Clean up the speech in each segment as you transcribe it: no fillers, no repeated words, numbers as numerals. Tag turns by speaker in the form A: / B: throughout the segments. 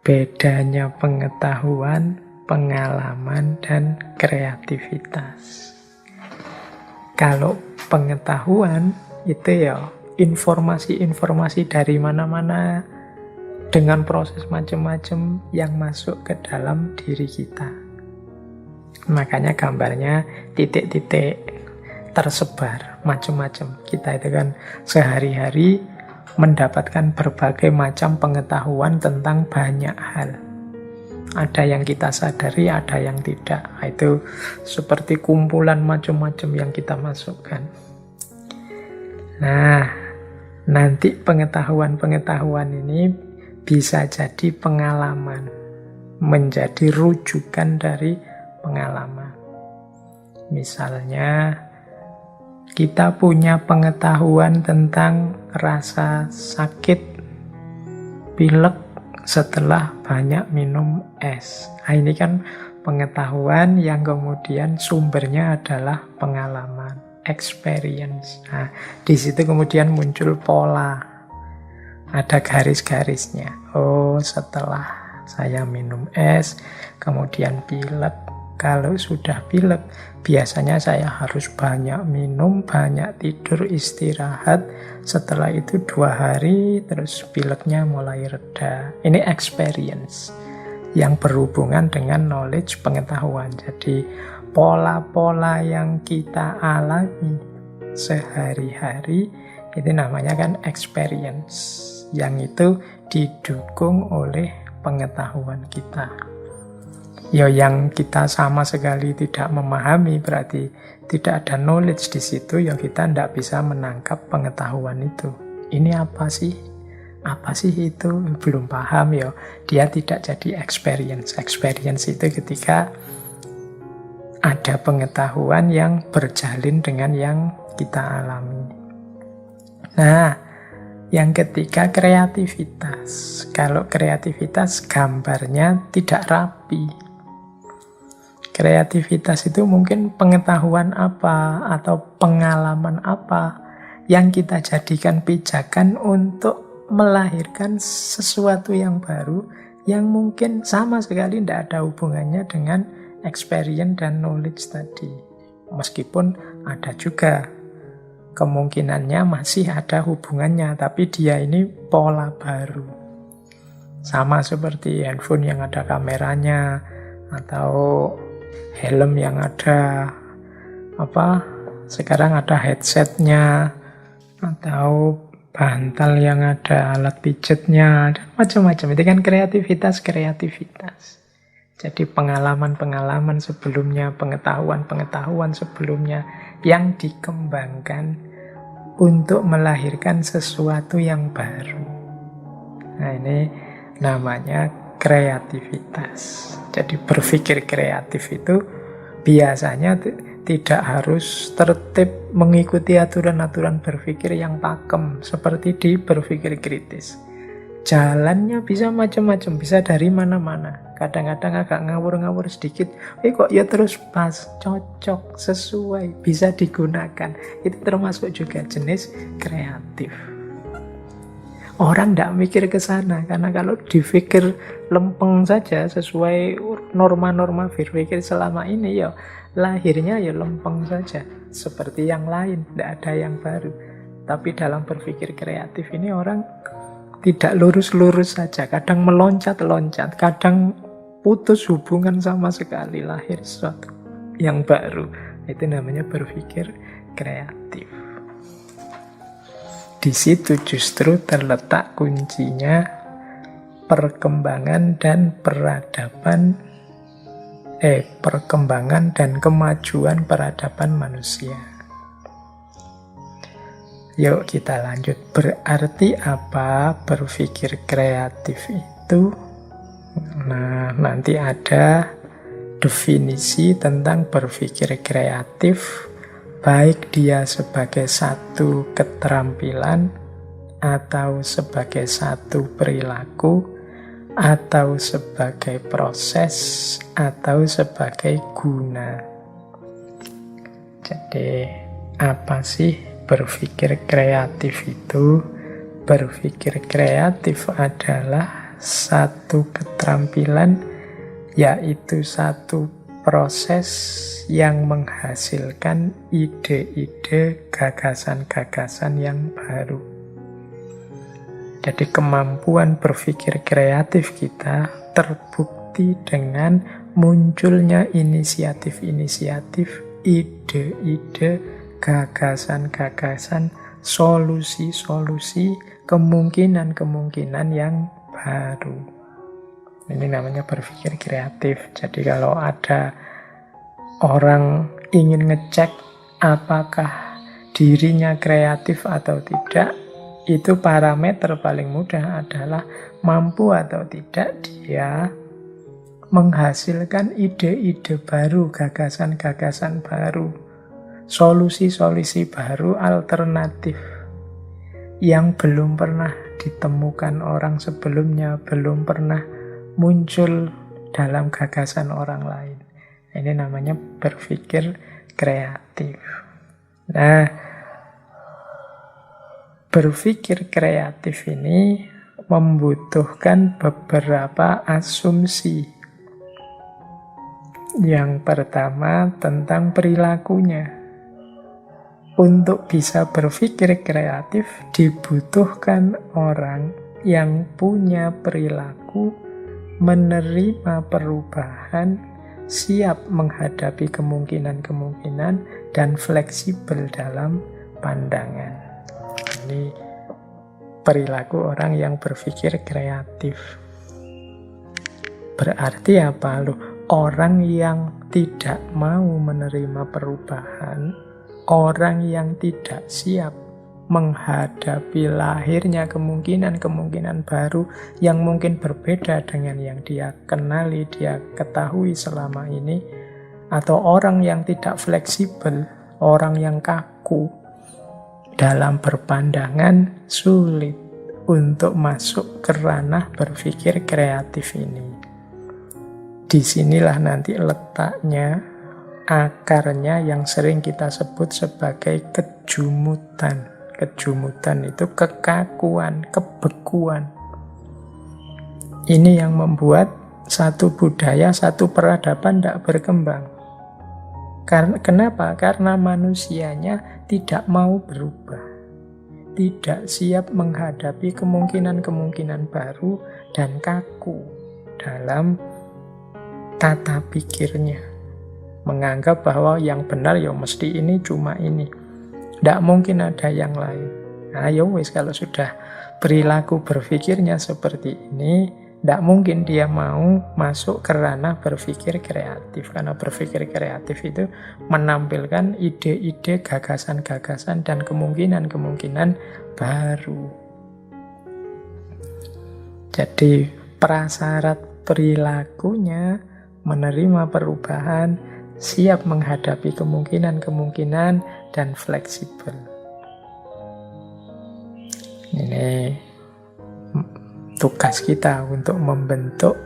A: bedanya pengetahuan, pengalaman, dan kreativitas. Kalau pengetahuan itu ya informasi-informasi dari mana-mana dengan proses macam-macam yang masuk ke dalam diri kita. Makanya gambarnya titik-titik tersebar macam-macam. Kita itu kan sehari-hari mendapatkan berbagai macam pengetahuan tentang banyak hal. Ada yang kita sadari, ada yang tidak. Itu seperti kumpulan macam-macam yang kita masukkan. Nah, nanti pengetahuan-pengetahuan ini bisa jadi pengalaman, menjadi rujukan dari pengalaman. Misalnya, kita punya pengetahuan tentang rasa sakit pilek setelah banyak minum es. Nah, ini kan pengetahuan yang kemudian sumbernya adalah pengalaman, experience. Nah, di situ kemudian muncul pola. Ada garis-garisnya. Oh, setelah saya minum es, kemudian pilek. Kalau sudah pilek, biasanya saya harus banyak minum, banyak tidur, istirahat. Setelah itu 2 hari, terus pileknya mulai reda. Ini experience yang berhubungan dengan knowledge, pengetahuan. Jadi pola-pola yang kita alami sehari-hari itu namanya kan experience. Yang itu didukung oleh pengetahuan kita. Ya, yang kita sama sekali tidak memahami berarti tidak ada knowledge di situ, ya kita tidak bisa menangkap pengetahuan itu. Ini apa sih? Apa sih itu? Belum paham ya. Dia tidak jadi experience. Experience itu ketika ada pengetahuan yang berjalin dengan yang kita alami. Nah, yang ketiga kreativitas. Kalau kreativitas gambarnya tidak rapi. Kreativitas itu mungkin pengetahuan apa atau pengalaman apa yang kita jadikan pijakan untuk melahirkan sesuatu yang baru yang mungkin sama sekali tidak ada hubungannya dengan experience dan knowledge tadi. Meskipun ada juga kemungkinannya masih ada hubungannya, tapi dia ini pola baru. Sama seperti handphone yang ada kameranya atau helm yang ada sekarang ada headsetnya, atau bantal yang ada alat pijetnya, dan macam-macam. Itu kan kreativitas. Jadi pengalaman-pengalaman sebelumnya, pengetahuan-pengetahuan sebelumnya yang dikembangkan untuk melahirkan sesuatu yang baru. Nah, ini namanya kreativitas. Jadi berpikir kreatif itu biasanya tidak harus tertib mengikuti aturan-aturan berpikir yang pakem seperti di berpikir kritis. Jalannya bisa macam-macam, bisa dari mana-mana. Kadang-kadang agak ngawur-ngawur sedikit, kok ya terus pas, cocok, sesuai, bisa digunakan. Itu termasuk juga jenis kreatif. Orang tidak mikir ke sana, karena kalau dipikir lempeng saja sesuai norma-norma berpikir selama ini, ya lahirnya ya lempeng saja, seperti yang lain, tidak ada yang baru. Tapi dalam berpikir kreatif ini orang tidak lurus-lurus saja, kadang meloncat-loncat, kadang putus hubungan sama sekali, lahir sesuatu yang baru. Itu namanya berpikir kreatif. Di situ justru terletak kuncinya perkembangan dan kemajuan peradaban manusia. Yuk kita lanjut. Berarti apa berpikir kreatif itu? Nah, nanti ada definisi tentang berpikir kreatif, baik dia sebagai satu keterampilan, atau sebagai satu perilaku, atau sebagai proses, atau sebagai guna. Jadi, apa sih berpikir kreatif itu? Berpikir kreatif adalah satu keterampilan, yaitu satu proses yang menghasilkan ide-ide, gagasan-gagasan yang baru. Jadi kemampuan berpikir kreatif kita terbukti dengan munculnya inisiatif-inisiatif, ide-ide, gagasan-gagasan, solusi-solusi, kemungkinan-kemungkinan yang baru. Ini namanya berpikir kreatif. Jadi kalau ada orang ingin ngecek apakah dirinya kreatif atau tidak, itu parameter paling mudah adalah mampu atau tidak dia menghasilkan ide-ide baru, gagasan-gagasan baru, solusi-solusi baru, alternatif yang belum pernah ditemukan orang sebelumnya, belum pernah muncul dalam gagasan orang lain. Ini namanya berpikir kreatif. Nah, berpikir kreatif ini membutuhkan beberapa asumsi. Yang pertama tentang perilakunya. Untuk bisa berpikir kreatif dibutuhkan orang yang punya perilaku menerima perubahan, siap menghadapi kemungkinan-kemungkinan, dan fleksibel dalam pandangan. Ini perilaku orang yang berpikir kreatif. Berarti apa loh? Orang yang tidak mau menerima perubahan, orang yang tidak siap menghadapi lahirnya kemungkinan-kemungkinan baru yang mungkin berbeda dengan yang dia kenali, dia ketahui selama ini, atau orang yang tidak fleksibel, orang yang kaku dalam berpandangan, sulit untuk masuk ke ranah berpikir kreatif ini. Disinilah nanti letaknya, akarnya yang sering kita sebut sebagai kejumutan. Kejumutan itu kekakuan, kebekuan. Ini yang membuat satu budaya, satu peradaban tidak berkembang. Kenapa? Karena manusianya tidak mau berubah. Tidak siap menghadapi kemungkinan-kemungkinan baru dan kaku dalam tata pikirnya. Menganggap bahwa yang benar ya mesti ini, cuma ini. Tidak mungkin ada yang lain. Nah, wis kalau sudah perilaku berpikirnya seperti ini, tidak mungkin dia mau masuk ke ranah berpikir kreatif. Karena berpikir kreatif itu menampilkan ide-ide, gagasan-gagasan, dan kemungkinan-kemungkinan baru. Jadi prasyarat perilakunya menerima perubahan, siap menghadapi kemungkinan-kemungkinan, dan fleksibel. Ini tugas kita untuk membentuk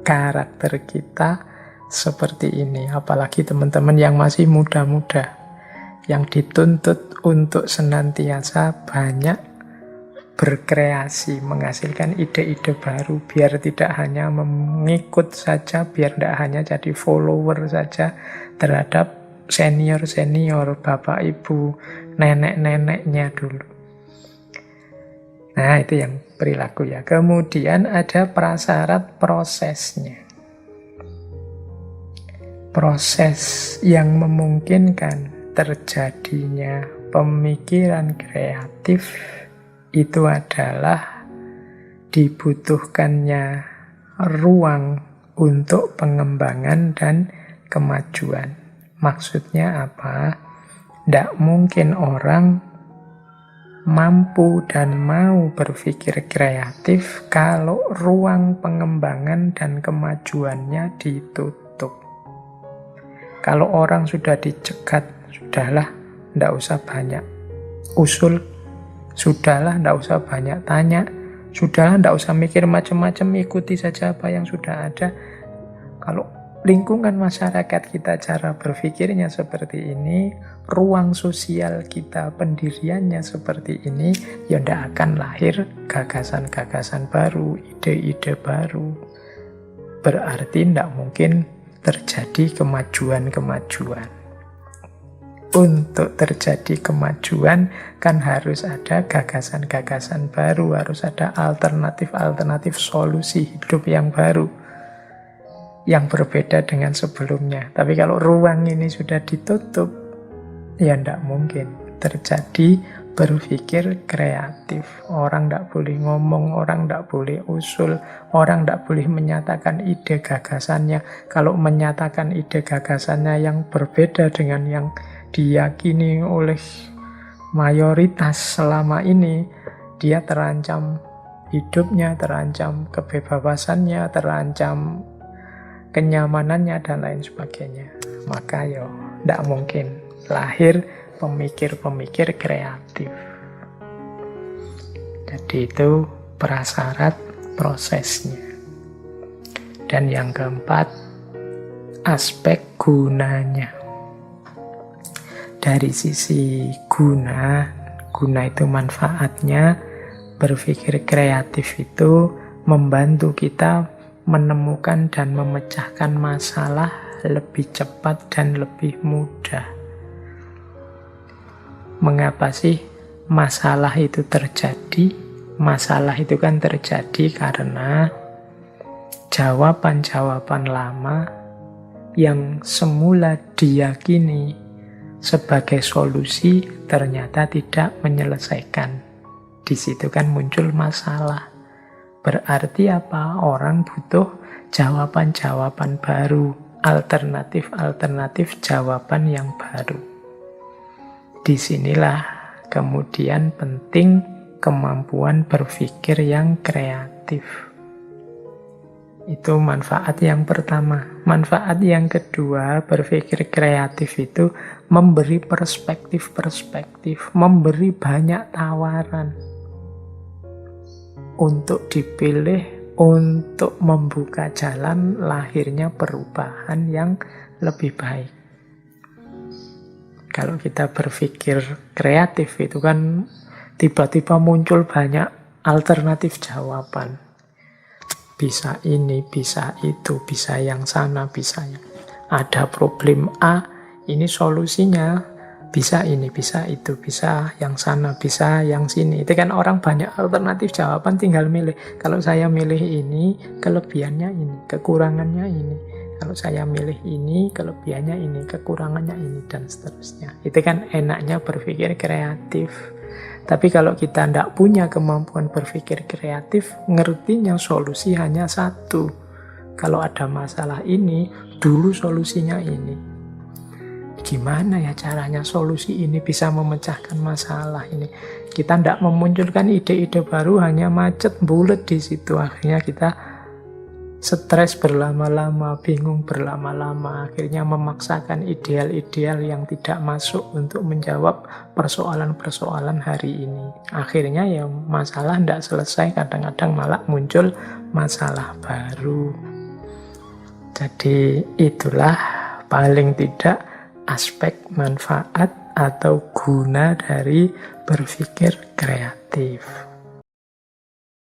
A: karakter kita seperti ini. Apalagi teman-teman yang masih muda-muda, yang dituntut untuk senantiasa banyak berkreasi, menghasilkan ide-ide baru, biar tidak hanya mengikut saja, biar tidak hanya jadi follower saja terhadap senior-senior, bapak ibu, nenek-neneknya dulu. Nah, itu yang perilaku ya. Kemudian ada prasyarat prosesnya. Proses yang memungkinkan terjadinya pemikiran kreatif itu adalah dibutuhkannya ruang untuk pengembangan dan kemajuan. Maksudnya apa? Tidak mungkin orang mampu dan mau berpikir kreatif kalau ruang pengembangan dan kemajuannya ditutup. Kalau orang sudah dicegat, sudahlah, tidak usah banyak usul, sudahlah, tidak usah banyak tanya, sudahlah, tidak usah mikir macam-macam, ikuti saja apa yang sudah ada. Kalau lingkungan masyarakat kita cara berpikirnya seperti ini, ruang sosial kita pendiriannya seperti ini, ya tidak akan lahir gagasan-gagasan baru, ide-ide baru. Berarti tidak mungkin terjadi kemajuan-kemajuan. Untuk terjadi kemajuan kan harus ada gagasan-gagasan baru, harus ada alternatif-alternatif solusi hidup yang baru, yang berbeda dengan sebelumnya. Tapi kalau ruang ini sudah ditutup, ya tidak mungkin terjadi berpikir kreatif. Orang tidak boleh ngomong, orang tidak boleh usul, orang tidak boleh menyatakan ide gagasannya. Kalau menyatakan ide gagasannya yang berbeda dengan yang diyakini oleh mayoritas selama ini, dia terancam hidupnya, terancam kebebasannya, terancam kenyamanannya, dan lain sebagainya. Maka ya tidak mungkin lahir pemikir-pemikir kreatif. Jadi itu prasyarat prosesnya. Dan yang keempat, aspek gunanya. Dari sisi guna itu manfaatnya, berpikir kreatif itu membantu kita menemukan dan memecahkan masalah lebih cepat dan lebih mudah. Mengapa sih masalah itu terjadi? Masalah itu kan terjadi karena jawaban-jawaban lama yang semula diyakini sebagai solusi ternyata tidak menyelesaikan. Di situ kan muncul masalah. Berarti apa? Orang butuh jawaban-jawaban baru, alternatif-alternatif jawaban yang baru. Disinilah kemudian penting kemampuan berpikir yang kreatif. Itu manfaat yang pertama. Manfaat yang kedua, berpikir kreatif itu memberi perspektif-perspektif, memberi banyak tawaran untuk dipilih, untuk membuka jalan lahirnya perubahan yang lebih baik. Kalau kita berpikir kreatif itu kan tiba-tiba muncul banyak alternatif jawaban. Bisa ini, bisa itu, bisa yang sana, bisa yang... Ada problem A, ini solusinya. Bisa ini, bisa itu, bisa yang sana, bisa yang sini. Itu kan orang banyak alternatif jawaban, tinggal milih. Kalau saya milih ini, kelebihannya ini, kekurangannya ini. Kalau saya milih ini, kelebihannya ini, kekurangannya ini, dan seterusnya. Itu kan enaknya berpikir kreatif. Tapi kalau kita tidak punya kemampuan berpikir kreatif, ngertinya solusi hanya satu. Kalau ada masalah ini, dulu solusinya ini. Gimana ya caranya solusi ini bisa memecahkan masalah ini? Kita tidak memunculkan ide-ide baru, hanya macet, bulet di situ. Akhirnya kita stres berlama-lama, bingung berlama-lama, akhirnya memaksakan ideal-ideal yang tidak masuk untuk menjawab persoalan-persoalan hari ini. Akhirnya ya masalah tidak selesai, kadang-kadang malah muncul masalah baru. Jadi itulah paling tidak aspek manfaat atau guna dari berpikir kreatif.